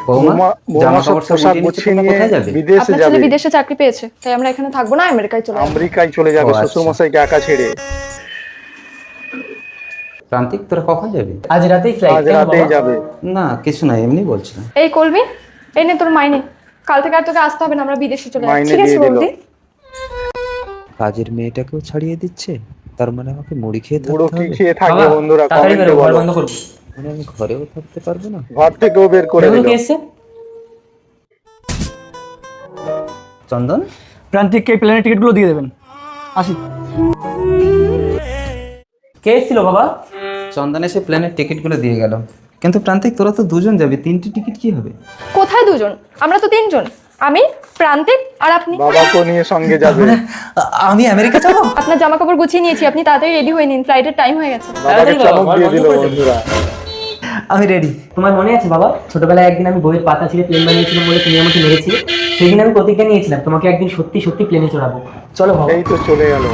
বৌমা জামা সব কাপড় সব পোশাক গুছিয়ে গুছিয়ে নিয়ে কোথায় যাবে? বিদেশে আপনার যাবে। ছেলে বিদেশে চাকরি পেয়েছে, তাই আমরা এখানে থাকবো না, আমেরিকায় চলে যাবো। আমেরিকায় চলে যাবে ও, আচ্ছা। শ্বশুর মশাইকে একা ছেড়ে। প্রান্তিক, তোরা কখন যাবি? আজ রাতেই ফ্লাইট। আজ রাতেই যাবে। না কিছু না, এমনি বলছিলাম। এই কলমি, এই নে তোর মাইনে। কাল থেকে আর তোকে আসতে হবে না, আমরা বিদেশে চলে যাবো। মাইনে ঠিক আছে দিয়ে দিল। বৌদি? কাজের মেয়েটাকেও ছাড়িয়ে দিচ্ছে, তার মানে আমাকে মুড়ি খেয়ে বুড়ো থাকতে কি হবে। খেয়ে থাকবে বাবা বন্ধুরা তাড়াতাড়ি কমেন্টে বেরো, ঘর বলো। বন্ধ করবো। মানে আমি ঘরেও থাকতে পারবো না। ঘর থেকেও বের করে দেখো দিল। কে এসছে? চন্দন, প্রান্তিককে প্লেনের টিকিটগুলো দিয়ে দেবেন। আসি। কে এসেছিল বাবা? চন্দন এসে প্লেনের টিকিটগুলো দিয়ে গেল। কিন্তু প্রান্তিক, তোরা তো দুজন যাবি, তিনটি টিকিট কি হবে? কোথায় দুজন? আমরা তো তিনজন। আমি, প্রান্তিক আর আপনি। বাবাকে নিয়ে সঙ্গে যাবে। আমি আমেরিকা যাবো? আপনার জামা কাপড় গুছিয়ে নিয়েছি, আপনি তাড়াতাড়ি রেডি হয়ে নিন, ফ্লাইটের টাইম হয়ে গেছে। বাবাকে তাড়াতাড়ি বাবা, চমক ঘর দিয়ে বন্ধ দিল করে দেবে। বন্ধুরা। আমি রেডি। তোমার মনে আছে বাবা, ছোটবেলায় একদিন আমি বইয়ের পাতা ছিঁড়ে প্লেন বানিয়েছিলাম বলে তুমি আমাকে মেরেছিলে? সেদিন আমি প্রতিজ্ঞা নিয়েছিলাম তোমাকে একদিন সত্যি সত্যি প্লেনে চড়াবো। চলো বাবা। এই তো চলে গেল।